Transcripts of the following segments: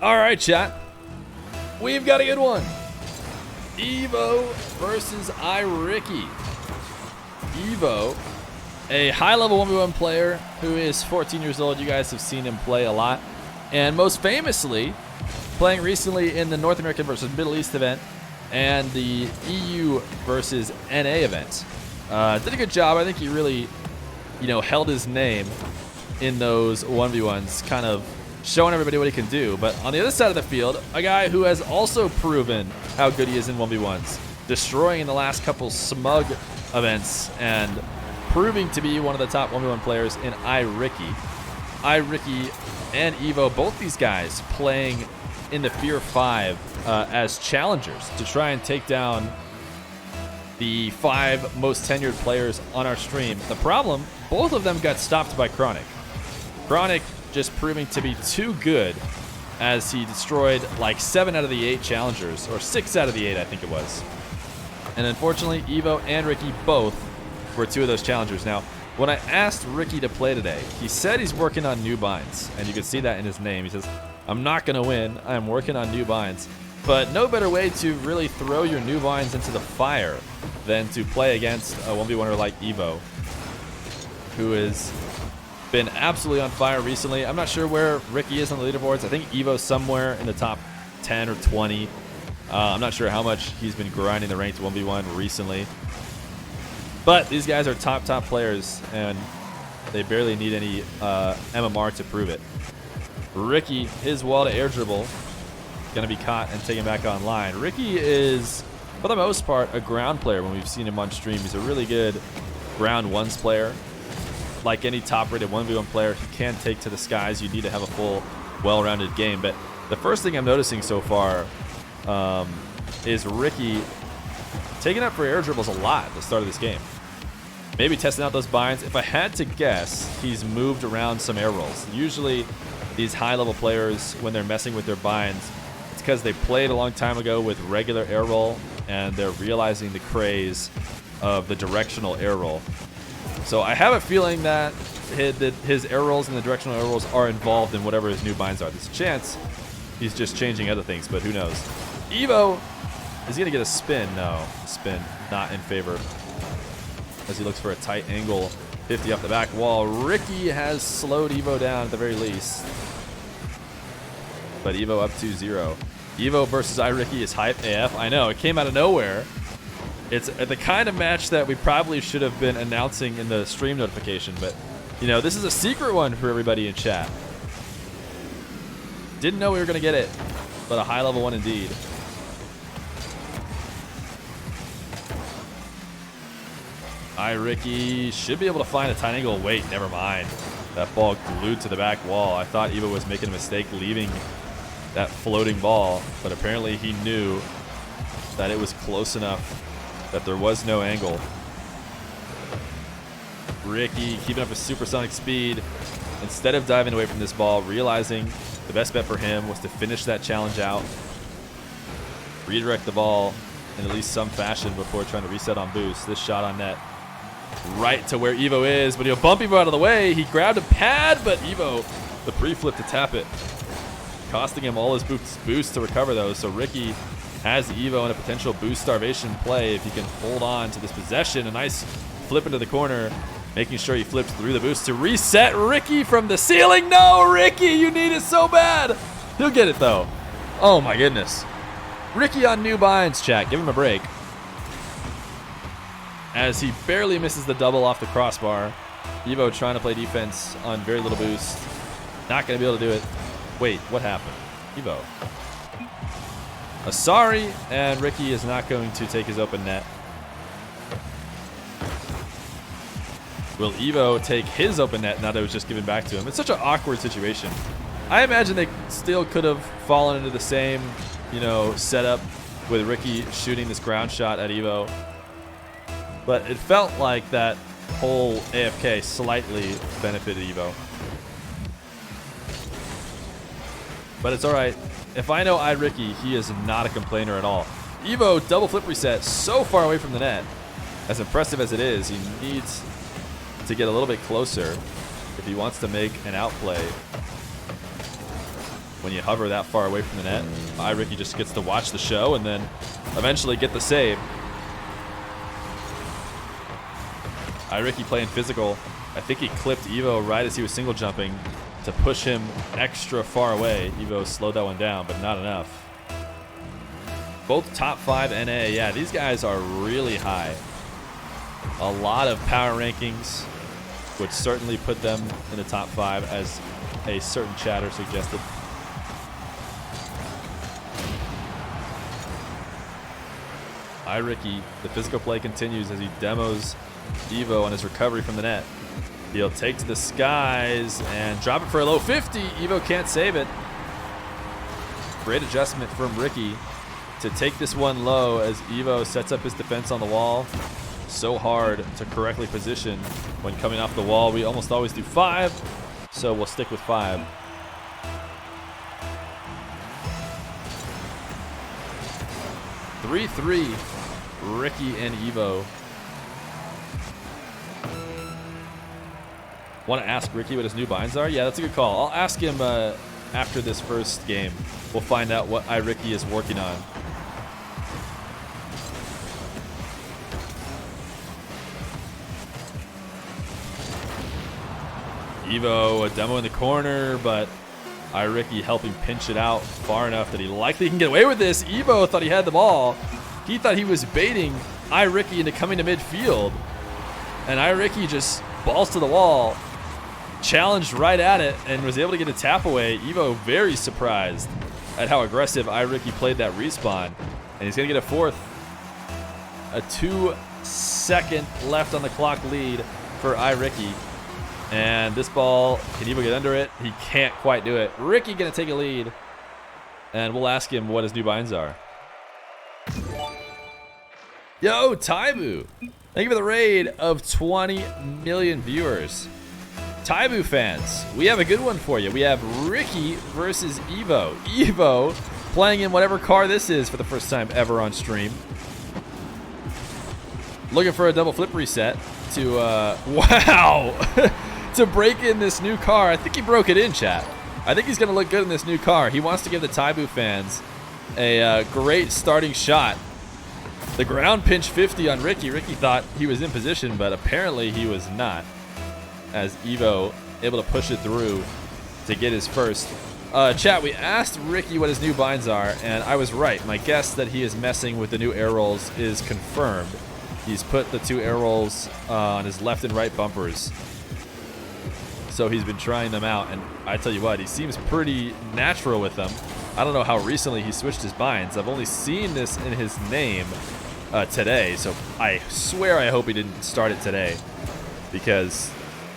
All right, chat. We've got a good one. Evoh versus iRicky. Evoh, a high-level 1v1 player who is 14 years old. You guys have seen him play a lot. And most famously, playing recently in the North American versus Middle East event and the EU versus NA event. Did a good job. I think he really, held his name in those 1v1s, kind of showing everybody what he can do. But on the other side of the field, a guy who has also proven how good he is in 1v1s, destroying in the last couple smug events and proving to be one of the top 1v1 players in iRicky. iRicky and Evoh, both these guys playing in the Feer 5 as challengers to try and take down the 5 most tenured players on our stream. The problem, both of them got stopped by Chronic. Chronic just proving to be too good as he destroyed like 7 out of the 8 challengers, or 6 out of the 8 I think it was. And unfortunately, Evoh and Ricky both were 2 of those challengers. Now, when I asked Ricky to play today, he said he's working on new binds, and you can see that in his name. He says, I'm not going to win, I'm working on new binds. But no better way to really throw your new binds into the fire than to play against a 1v1er like Evoh, who has been absolutely on fire recently. I'm not sure where Ricky is on the leaderboards. I think Evo's somewhere in the top 10 or 20. I'm not sure how much he's been grinding the ranked 1v1 recently. But these guys are top players, and they barely need any MMR to prove it. Ricky, his wall to air dribble, going to be caught and taken back online. Ricky is, for the most part, a ground player when we've seen him on stream. He's a really good ground ones player. Like any top-rated 1v1 player, he can take to the skies. You need to have a full, well-rounded game. But the first thing I'm noticing so far is Ricky taking up for air dribbles a lot at the start of this game. Maybe testing out those binds. If I had to guess, he's moved around some air rolls. Usually, these high-level players, when they're messing with their binds, it's because they played a long time ago with regular air roll, and they're realizing the craze of the directional air roll. So I have a feeling that his air rolls and the directional air rolls are involved in whatever his new binds are. There's a chance he's just changing other things, but who knows. Evoh is going to get a spin. No, spin not in favor as he looks for a tight angle 50 off the back wall. Ricky has slowed Evoh down at the very least. But Evoh up 2-0. Evoh versus iRicky is hype AF. I know, it came out of nowhere. It's the kind of match that we probably should have been announcing in the stream notification, but this is a secret one for everybody in chat. Didn't know we were going to get it, but a high-level one indeed. iRicky should be able to find a tight angle. Wait, never mind. That ball glued to the back wall. I thought Evoh was making a mistake leaving that floating ball, but apparently he knew that it was close enough that there was no angle. Ricky keeping up with supersonic speed. Instead of diving away from this ball, realizing the best bet for him was to finish that challenge out, redirect the ball in at least some fashion before trying to reset on boost. This shot on net right to where Evoh is, but he'll bump Evoh out of the way. He grabbed a pad, but Evoh, the pre-flip to tap it, costing him all his boosts to recover those. So Ricky has Evoh in a potential boost starvation play if he can hold on to this possession. A nice flip into the corner, making sure he flips through the boost to reset Ricky from the ceiling. No, Ricky, you need it so bad. He'll get it though. Oh my goodness. Ricky on new binds, chat. Give him a break. As he barely misses the double off the crossbar. Evoh trying to play defense on very little boost. Not going to be able to do it. Wait, what happened? Evoh. A sorry, and Ricky is not going to take his open net. Will Evoh take his open net now that it was just given back to him? It's such an awkward situation. I imagine they still could have fallen into the same, setup with Ricky shooting this ground shot at Evoh. But it felt like that whole AFK slightly benefited Evoh. But it's all right. If I know iRicky, he is not a complainer at all. Evoh double flip reset so far away from the net. As impressive as it is, he needs to get a little bit closer if he wants to make an outplay when you hover that far away from the net. iRicky just gets to watch the show and then eventually get the save. iRicky playing physical. I think he clipped Evoh right as he was single jumping to push him extra far away. Evoh slowed that one down, but not enough. Both top 5 NA. Yeah, these guys are really high. A lot of power rankings, which certainly put them in the top 5, as a certain chatter suggested. iRicky, the physical play continues as he demos Evoh on his recovery from the net. He'll take to the skies and drop it for a low 50. Evoh can't save it. Great adjustment from Ricky to take this one low as Evoh sets up his defense on the wall. So hard to correctly position when coming off the wall. We almost always do 5, so we'll stick with 5. (3-3) Ricky and Evoh. Want to ask Ricky what his new binds are? Yeah, that's a good call. I'll ask him after this first game. We'll find out what iRicky is working on. Evoh, a demo in the corner, but iRicky helping pinch it out far enough that he likely can get away with this. Evoh thought he had the ball. He thought he was baiting iRicky into coming to midfield. And iRicky just balls to the wall, challenged right at it, and was able to get a tap away. Evoh very surprised at how aggressive iRicky played that respawn. And he's going to get a 4th. A 2-second left on the clock lead for iRicky. And this ball, can Evoh get under it? He can't quite do it. Ricky going to take a lead. And we'll ask him what his new binds are. Yo, Taibu. Thank you for the raid of 20 million viewers. Taibu fans, we have a good one for you. We have Ricky versus Evoh. Evoh playing in whatever car this is for the first time ever on stream. Looking for a double flip reset to, wow, to break in this new car. I think he broke it in, chat. I think he's going to look good in this new car. He wants to give the Taibu fans a great starting shot. The ground pinch 50 on Ricky. Ricky thought he was in position, but apparently he was not, as Evoh able to push it through to get his first. Chat, we asked Ricky what his new binds are, and I was right. My guess that he is messing with the new air rolls is confirmed. He's put the 2 air rolls on his left and right bumpers. So he's been trying them out, and I tell you what, he seems pretty natural with them. I don't know how recently he switched his binds. I've only seen this in his name today, so I swear I hope he didn't start it today, because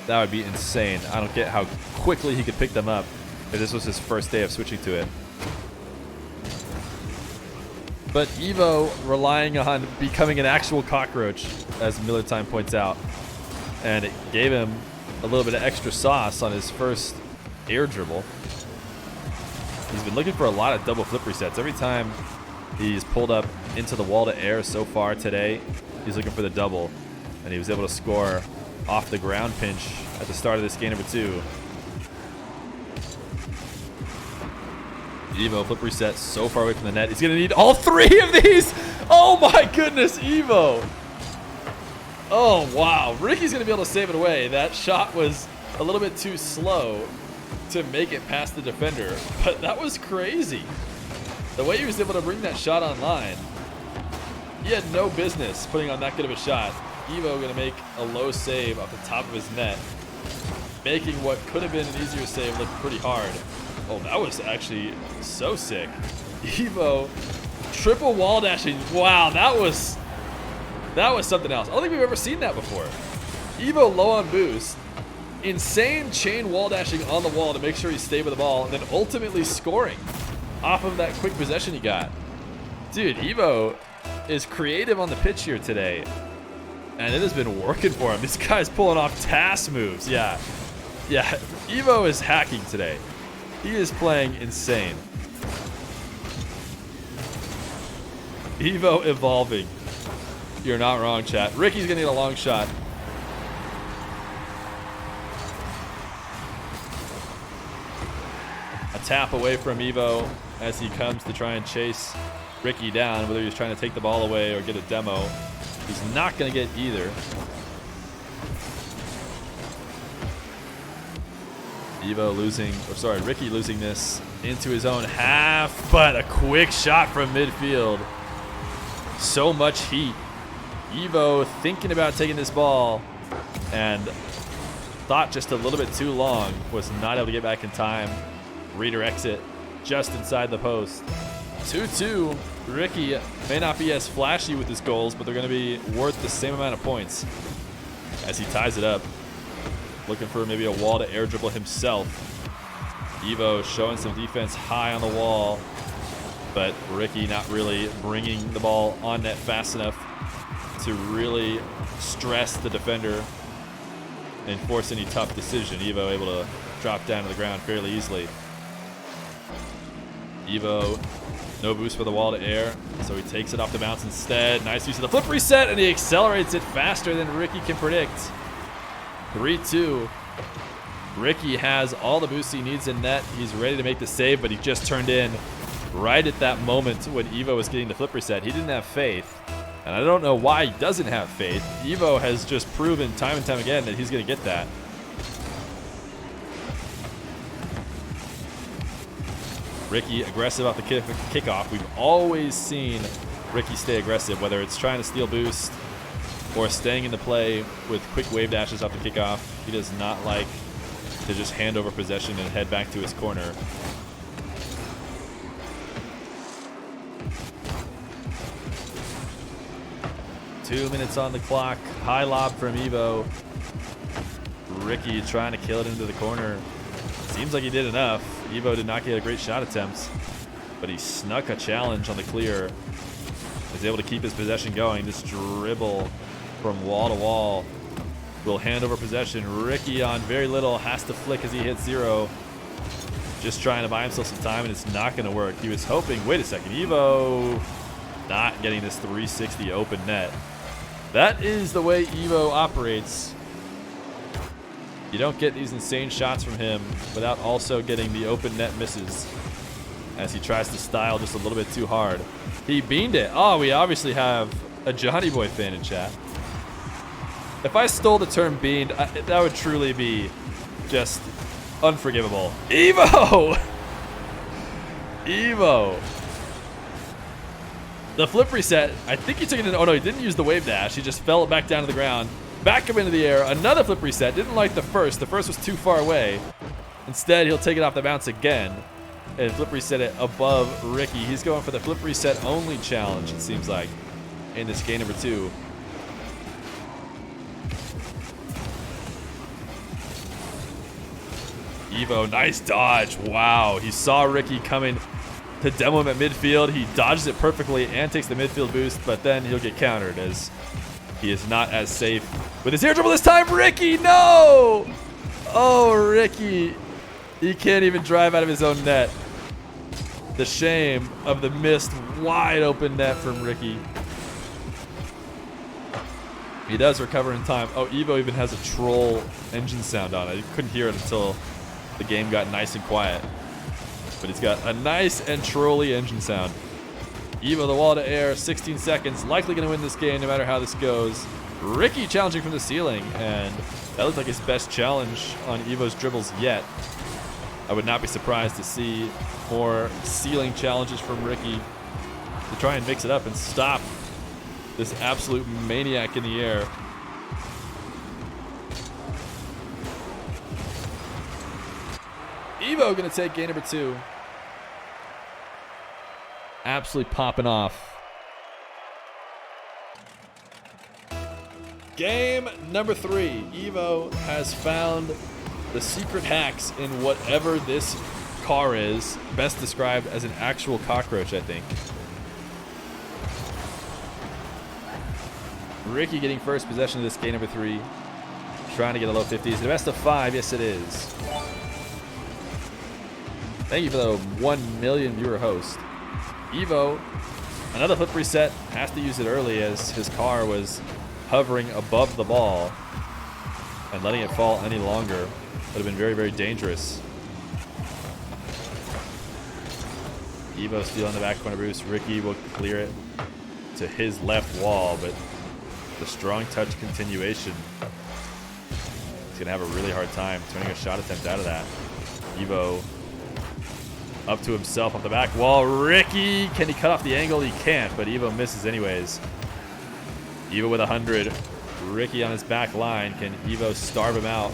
that would be insane. I don't get how quickly he could pick them up if this was his first day of switching to it. But Evoh relying on becoming an actual cockroach, as Miller Time points out, and it gave him a little bit of extra sauce on his first air dribble. He's been looking for a lot of double flip resets. Every time he's pulled up into the wall to air so far today, he's looking for the double, and he was able to score off the ground pinch at the start of this game number 2. Evoh flip reset so far away from the net. He's going to need all 3 of these. Oh my goodness, Evoh. Oh wow, Ricky's going to be able to save it away. That shot was a little bit too slow to make it past the defender, but that was crazy. The way he was able to bring that shot online, he had no business putting on that good of a shot. Evoh going to make a low save off the top of his net, making what could have been an easier save look pretty hard. Oh, that was actually so sick. Evoh triple wall dashing. Wow, that was something else. I don't think we've ever seen that before. Evoh low on boost, insane chain wall dashing on the wall to make sure he stayed with the ball, and then ultimately scoring off of that quick possession he got. Dude, Evoh is creative on the pitch here today, and it has been working for him. This guy's pulling off TAS moves. Yeah, Evoh is hacking today. He is playing insane. Evoh evolving. You're not wrong, chat. Ricky's gonna need a long shot. A tap away from Evoh as he comes to try and chase Ricky down, whether he's trying to take the ball away or get a demo. He's not going to get either. Ricky losing this into his own half, but a quick shot from midfield. So much heat. Evoh thinking about taking this ball and thought just a little bit too long, was not able to get back in time. Redirects it just inside the post. 2-2. Ricky may not be as flashy with his goals, but they're going to be worth the same amount of points as he ties it up. Looking for maybe a wall to air dribble himself. Evoh showing some defense high on the wall, but Ricky not really bringing the ball on net fast enough to really stress the defender and force any tough decision. Evoh able to drop down to the ground fairly easily. Evoh, no boost for the wall to air, so he takes it off the bounce instead. Nice use of the flip reset, and he accelerates it faster than Ricky can predict. 3-2. Ricky has all the boosts he needs in net. He's ready to make the save, but he just turned in right at that moment when Evoh was getting the flip reset. He didn't have faith, and I don't know why he doesn't have faith. Evoh has just proven time and time again that he's going to get that. Ricky aggressive off the kickoff. We've always seen Ricky stay aggressive, whether it's trying to steal boost or staying in the play with quick wave dashes off the kickoff. He does not like to just hand over possession and head back to his corner. Two minutes on the clock. High lob from Evoh. Ricky trying to kill it into the corner. Seems like he did enough. Evoh did not get a great shot attempt, but he snuck a challenge on the clear. Was able to keep his possession going. This dribble from wall to wall will hand over possession. Ricky on very little, has to flick as he hits zero. Just trying to buy himself some time, and it's not going to work. He was hoping, wait a second, Evoh not getting this 360 open net. That is the way Evoh operates. You don't get these insane shots from him without also getting the open net misses as he tries to style just a little bit too hard. He beaned it. Oh, we obviously have a Johnny Boy fan in chat. If I stole the term beaned, that would truly be just unforgivable. Evoh! Evoh. The flip reset, I think he took it in. Oh no, he didn't use the wave dash. He just fell it back down to the ground. Back up into the air. Another flip reset. Didn't like the first. The first was too far away. Instead, he'll take it off the bounce again and flip reset it above Ricky. He's going for the flip reset only challenge, it seems like, in this game number 2. Evoh, nice dodge. Wow. He saw Ricky coming to demo him at midfield. He dodges it perfectly and takes the midfield boost, but then he'll get countered as he is not as safe with his air dribble this time. Ricky, no! Oh, Ricky. He can't even drive out of his own net. The shame of the missed wide open net from Ricky. He does recover in time. Oh, Evoh even has a troll engine sound on it. I couldn't hear it until the game got nice and quiet. But he's got a nice and trolly engine sound. Evoh, the wall to air, 16 seconds. Likely going to win this game no matter how this goes. Ricky challenging from the ceiling, and that looks like his best challenge on Evoh's dribbles yet. I would not be surprised to see more ceiling challenges from Ricky to try and mix it up and stop this absolute maniac in the air. Evoh going to take game number 2. Absolutely popping off. Game number 3. Evoh has found the secret hacks in whatever this car is. Best described as an actual cockroach, I think. Ricky getting first possession of this game number 3. Trying to get a low 50s. The best of 5, yes it is. Thank you for the 1 million viewer host. Evoh, another flip reset, has to use it early as his car was hovering above the ball, and letting it fall any longer would have been very, very dangerous. Evoh stealing the back corner boost. Ricky will clear it to his left wall, but the strong touch continuation, he's gonna have a really hard time turning a shot attempt out of that. Evoh up to himself off the back wall. Ricky, can he cut off the angle? He can't, but Evoh misses anyways. Evoh with 100. Ricky on his back line. Can Evoh starve him out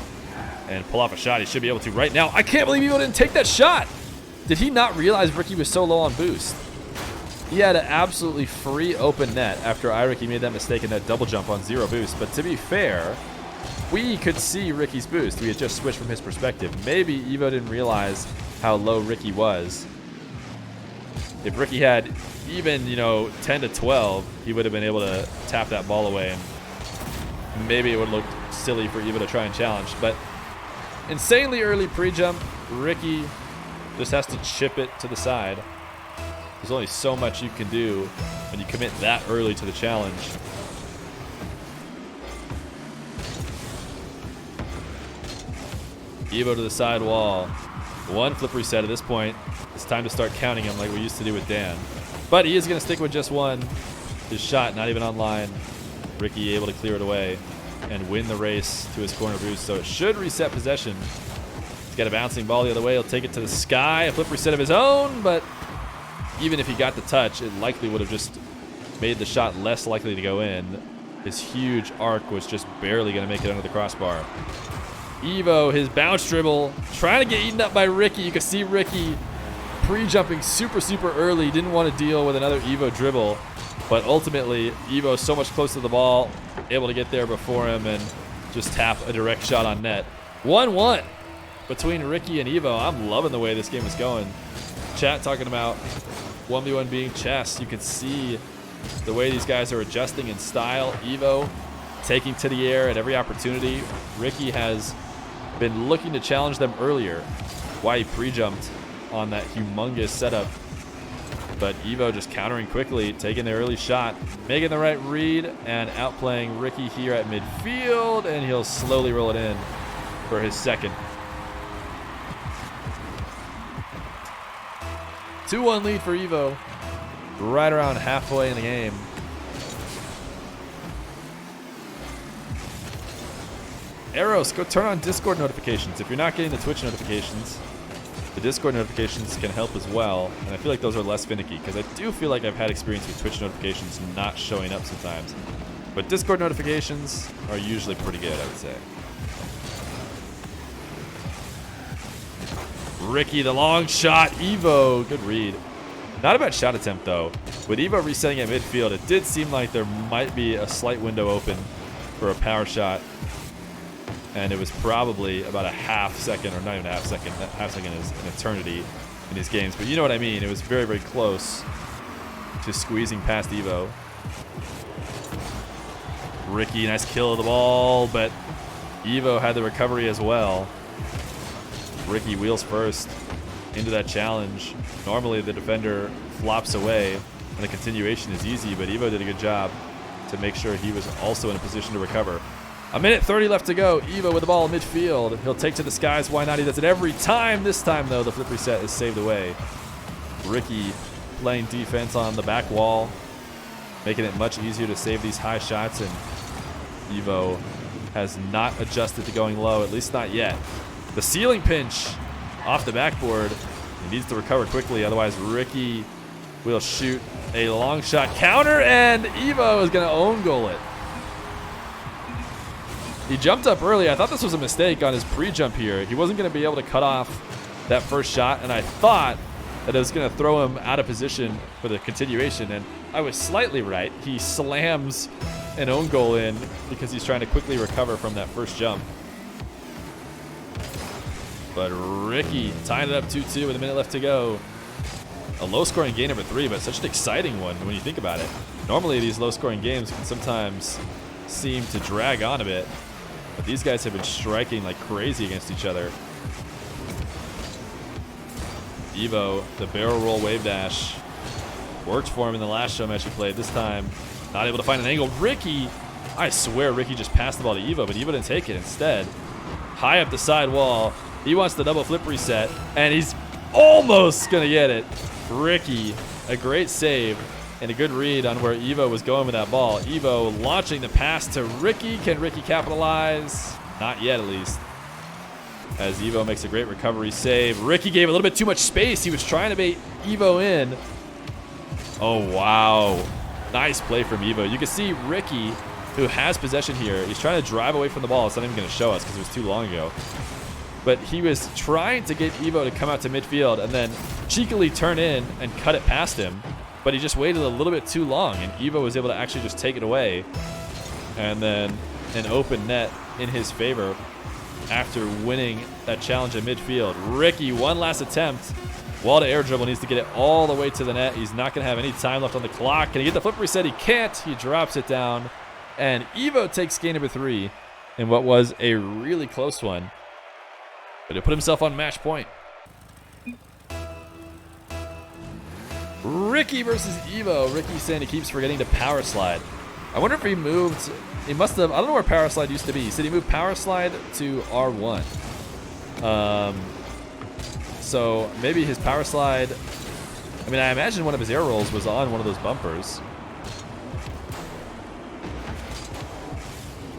and pull off a shot? He should be able to right now. I can't believe Evoh didn't take that shot. Did he not realize Ricky was so low on boost? He had an absolutely free open net after iRicky made that mistake in that double jump on 0 boost. But to be fair, we could see Ricky's boost. We had just switched from his perspective. Maybe Evoh didn't realize how low Ricky was. If Ricky had even, 10 to 12, he would have been able to tap that ball away, and maybe it would look silly for Evoh to try and challenge. But insanely early pre-jump, Ricky just has to chip it to the side. There's only so much you can do when you commit that early to the challenge. Evoh to the side wall. One flip reset at this point. It's time to start counting him like we used to do with Dan. But he is going to stick with just one. His shot not even online. Ricky able to clear it away and win the race to his corner boost. So it should reset possession. He's got a bouncing ball the other way. He'll take it to the sky. A flip reset of his own, but even if he got the touch, it likely would have just made the shot less likely to go in. His huge arc was just barely going to make it under the crossbar. Evoh, his bounce dribble, trying to get eaten up by Ricky. You can see Ricky pre-jumping super early. Didn't want to deal with another Evoh dribble. But ultimately, Evoh so much closer to the ball, able to get there before him and just tap a direct shot on net. 1-1 between Ricky and Evoh. I'm loving the way this game is going. Chat talking about 1v1 being chess. You can see the way these guys are adjusting in style. Evoh taking to the air at every opportunity. Ricky has been looking to challenge them earlier. Why he pre-jumped on that humongous setup. But Evoh just countering quickly, taking the early shot, making the right read, and outplaying Ricky here at midfield, and he'll slowly roll it in for his second. 2-1 lead for Evoh, right around halfway in the game. Eros, go turn on Discord notifications. If you're not getting the Twitch notifications, the Discord notifications can help as well. And I feel like those are less finicky because I do feel like I've had experience with Twitch notifications not showing up sometimes. But Discord notifications are usually pretty good, I would say. Ricky, the long shot. Evoh, good read. Not a bad shot attempt, though. With Evoh resetting at midfield, it did seem like there might be a slight window open for a power shot. And it was probably about a half second, or not even a half second. That half second is an eternity in these games. But you know what I mean. It was very close to squeezing past Evoh. Ricky, nice kill of the ball, but Evoh had the recovery as well. Ricky wheels first into that challenge. Normally the defender flops away and the continuation is easy, but Evoh did a good job to make sure he was also in a position to recover. A minute 30 left to go. Evoh with the ball in midfield. He'll take to the skies. Why not? He does it every time. This time, though, the flip reset is saved away. Ricky playing defense on the back wall, making it much easier to save these high shots, and Evoh has not adjusted to going low, at least not yet. The ceiling pinch off the backboard. He needs to recover quickly, otherwise Ricky will shoot a long shot counter, and Evoh is going to own goal it. He jumped up early. I thought this was a mistake on his pre-jump here. He wasn't going to be able to cut off that first shot, and I thought that it was going to throw him out of position for the continuation, and I was slightly right. He slams an own goal in because he's trying to quickly recover from that first jump. But Ricky tying it up 2-2 with a minute left to go. A low-scoring game number 3, but such an exciting one when you think about it. Normally, these low-scoring games can sometimes seem to drag on a bit, but these guys have been striking like crazy against each other. Evoh, the barrel roll wave dash, worked for him in the last show match he played. This time, not able to find an angle. Ricky, I swear Ricky just passed the ball to Evoh, but Evoh didn't take it. Instead, high up the side wall, he wants the double flip reset, and he's almost gonna get it. Ricky, a great save and a good read on where Evoh was going with that ball. Evoh launching the pass to Ricky. Can Ricky capitalize? Not yet, at least. As Evoh makes a great recovery save. Ricky gave a little bait too much space. He was trying to bait Evoh in. Oh, wow. Nice play from Evoh. You can see Ricky, who has possession here, he's trying to drive away from the ball. It's not even going to show us because it was too long ago. But he was trying to get Evoh to come out to midfield and then cheekily turn in and cut it past him. But he just waited a little bit too long, and Evoh was able to actually just take it away. And then an open net in his favor after winning that challenge in midfield. Ricky, one last attempt. Wall to air dribble, needs to get it all the way to the net. He's not going to have any time left on the clock. Can he get the flip reset? He can't. He drops it down. And Evoh takes game number 3 in what was a really close one. But he put himself on match point. Ricky versus Evoh. Ricky saying he keeps forgetting to power slide. I wonder if he moved. He must have. I don't know where power slide used to be. He said he moved power slide to R1. So maybe his power slide. I mean, I imagine one of his air rolls was on one of those bumpers.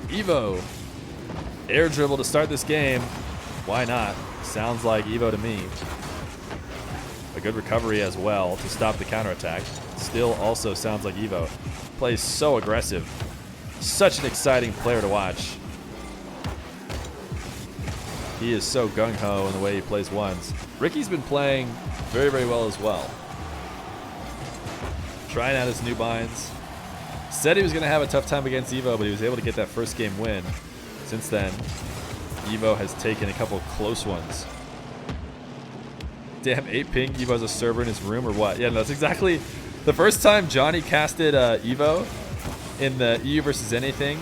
Evoh, air dribble to start this game. Why not? Sounds like Evoh to me. A good recovery as well to stop the counterattack. Still also sounds like Evoh. Plays so aggressive. Such an exciting player to watch. He is so gung-ho in the way he plays ones. Ricky's been playing very, very well as well. Trying out his new binds. Said he was going to have a tough time against Evoh, but he was able to get that first game win. Since then, Evoh has taken a couple close ones. Damn, 8 ping. Evoh's a server in his room or what? Yeah, no, that's exactly the first time Johnny casted Evoh in the EU versus anything.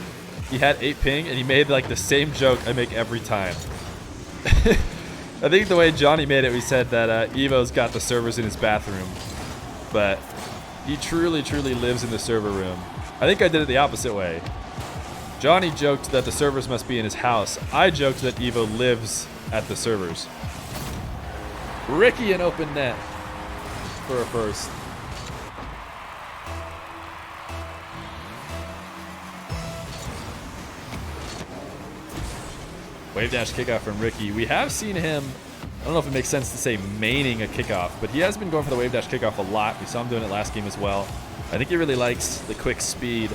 He had 8 ping and he made like the same joke I make every time. I think the way Johnny made it, we said that Evoh's got the servers in his bathroom, but he truly, truly lives in the server room. I think I did it the opposite way. Johnny joked that the servers must be in his house. I joked that Evoh lives at the servers. Ricky an open net for a first. Wave dash kickoff from Ricky. We have seen him, I don't know if it makes sense to say maining a kickoff, but he has been going for the wave dash kickoff a lot. We saw him doing it last game as well. I think he really likes the quick speed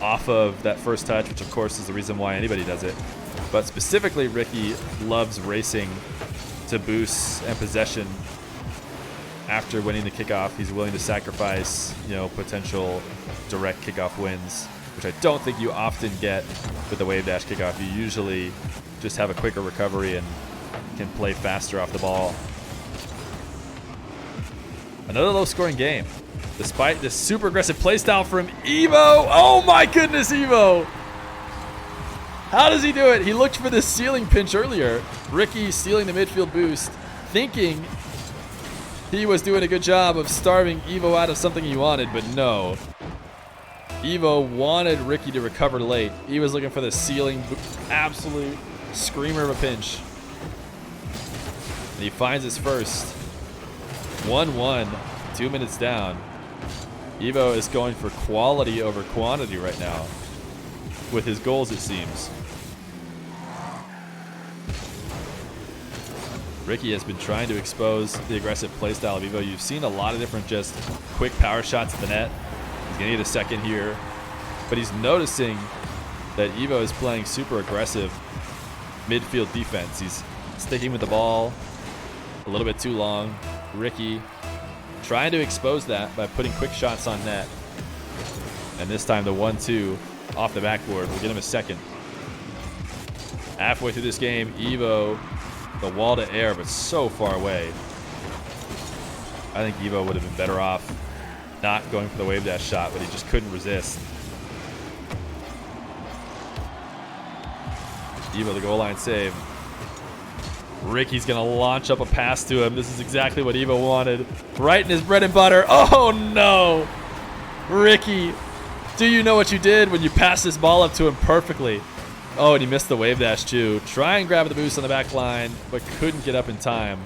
off of that first touch, which of course is the reason why anybody does it. But specifically, Ricky loves racing to boost and possession. After winning the kickoff, he's willing to sacrifice, you know, potential direct kickoff wins, which I don't think you often get with the wave dash kickoff. You usually just have a quicker recovery and can play faster off the ball. Another low-scoring game, despite this super aggressive playstyle from Evoh. Oh my goodness, Evoh! How does he do it? He looked for this ceiling pinch earlier. Ricky stealing the midfield boost, thinking he was doing a good job of starving Evoh out of something he wanted, but no. Evoh wanted Ricky to recover late. He was looking for the ceiling, absolute screamer of a pinch. And he finds his first. 1-1, 2 minutes down. Evoh is going for quality over quantity right now with his goals, it seems. Ricky has been trying to expose the aggressive playstyle of Evoh. You've seen a lot of different just quick power shots at the net. He's going to get a second here. But he's noticing that Evoh is playing super aggressive midfield defense. He's sticking with the ball a little bit too long. Ricky trying to expose that by putting quick shots on net. And this time the 1-2 off the backboard will get him a second. Halfway through this game, Evoh, the wall to air, but so far away. I think Evoh would have been better off not going for the wave dash shot, but he just couldn't resist. Evoh, the goal line save. Ricky's going to launch up a pass to him. This is exactly what Evoh wanted. Right in his bread and butter. Oh, no. Ricky, do you know what you did when you passed this ball up to him perfectly? Oh, and he missed the wave dash too. Try and grab the boost on the back line, but couldn't get up in time.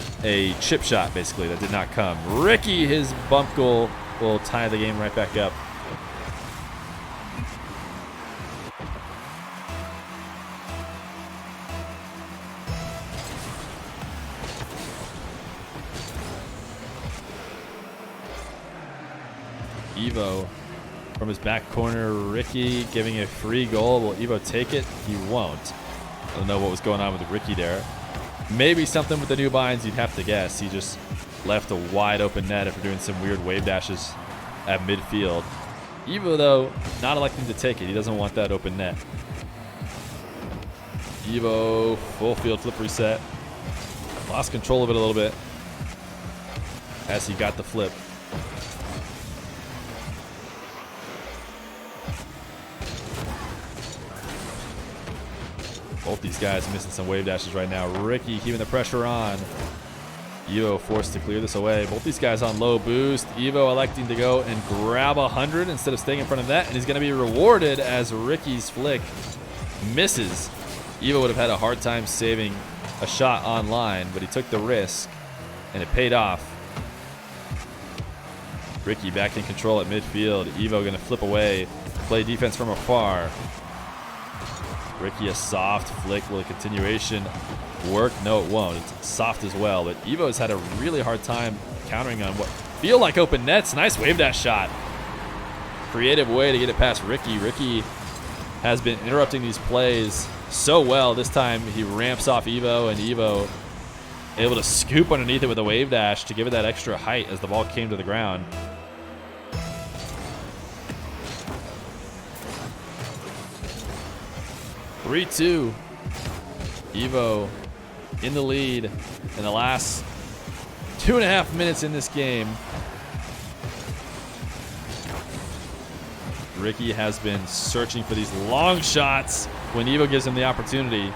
a chip shot, basically, that did not come. Ricky, his bump goal will tie the game right back up. Evoh from his back corner. Ricky giving a free goal. Will Evoh take it? He won't. I don't know what was going on with Ricky there. Maybe something with the new binds, you'd have to guess. He just left a wide open net after doing some weird wave dashes at midfield. Evoh, though, not electing to take it. He doesn't want that open net. Evoh, full field flip reset. Lost control of it a little bit as he got the flip. Both these guys missing some wave dashes right now. Ricky keeping the pressure on. Evoh forced to clear this away. Both these guys on low boost. Evoh electing to go and grab 100 instead of staying in front of that. And he's going to be rewarded as Ricky's flick misses. Evoh would have had a hard time saving a shot on line, but he took the risk, and it paid off. Ricky back in control at midfield. Evoh going to flip away, play defense from afar. Ricky, a soft flick. Will a continuation work? No, it won't. It's soft as well, but Evoh has had a really hard time countering on what feel like open nets. Nice wave dash shot. Creative way to get it past Ricky. Ricky has been interrupting these plays so well. This time he ramps off Evoh, and Evoh able to scoop underneath it with a wave dash to give it that extra height as the ball came to the ground. (3-2). Evoh in the lead in the last 2.5 minutes in this game. Ricky has been searching for these long shots when Evoh gives him the opportunity.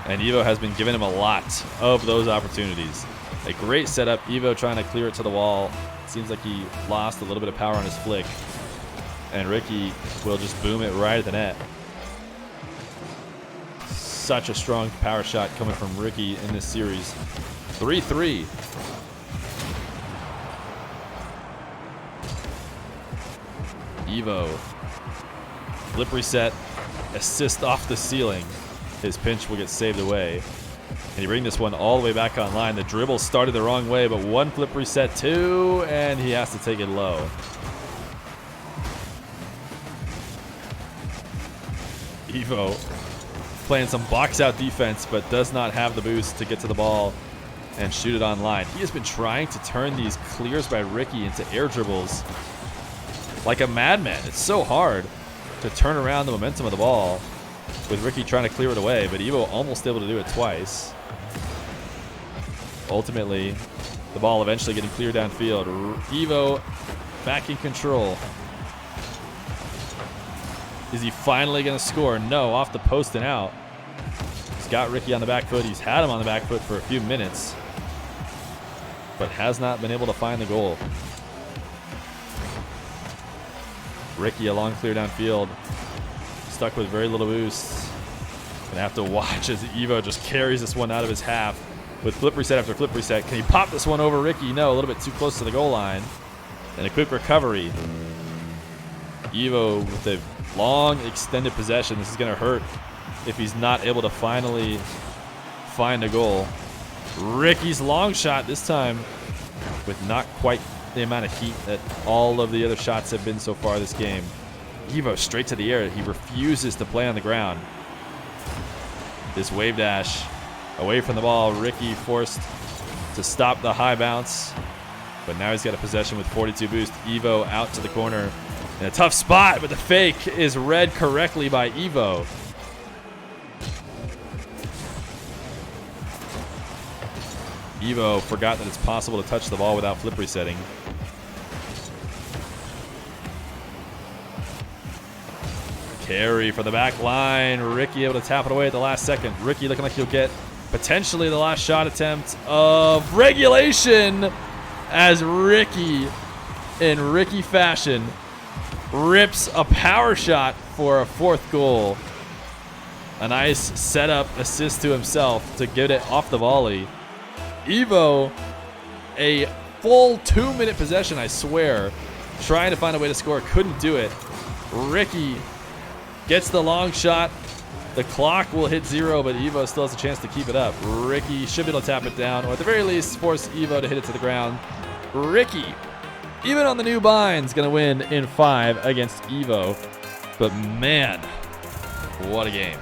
And Evoh has been giving him a lot of those opportunities. A great setup. Evoh trying to clear it to the wall. Seems like he lost a little bit of power on his flick. And Ricky will just boom it right at the net. Such a strong power shot coming from Ricky in this series. 3-3. Evoh. Flip reset. Assist off the ceiling. His pinch will get saved away. And he bring this one all the way back online. The dribble started the wrong way, but one flip reset, two, and he has to take it low. Evoh playing some box out defense, but does not have the boost to get to the ball and shoot it online. He has been trying to turn these clears by Ricky into air dribbles like a madman. It's so hard to turn around the momentum of the ball with Ricky trying to clear it away, but Evoh almost able to do it twice. Ultimately, the ball eventually getting cleared downfield. Evoh back in control. Is he finally going to score? No, off the post and out. He's got Ricky on the back foot. He's had him on the back foot for a few minutes, but has not been able to find the goal. Ricky, a long clear downfield. Stuck with very little boost. Gonna have to watch as Evoh just carries this one out of his half with flip reset after flip reset. Can he pop this one over Ricky? No, a little bit too close to the goal line. And a quick recovery. Evoh with a long extended possession. This is gonna hurt if he's not able to finally find a goal. Ricky's long shot this time with not quite the amount of heat that all of the other shots have been so far this game. Evoh straight to the air. He refuses to play on the ground. This wave dash away from the ball. Ricky forced to stop the high bounce, but now he's got a possession with 42 boost. Evoh out to the corner in a tough spot, but the fake is read correctly by Evoh. Evoh forgot that it's possible to touch the ball without flip resetting. Carry for the back line. Ricky able to tap it away at the last second. Ricky looking like he'll get potentially the last shot attempt of regulation as Ricky, in Ricky fashion, rips a power shot for a fourth goal. A nice setup assist to himself to get it off the volley. Evoh, a full 2-minute possession, I swear, trying to find a way to score, couldn't do it. Ricky gets the long shot. The clock will hit 0, but Evoh still has a chance to keep it up. Ricky should be able to tap it down, or at the very least, force Evoh to hit it to the ground. Ricky, even on the new binds, going to win in 5 against Evoh. But man, what a game.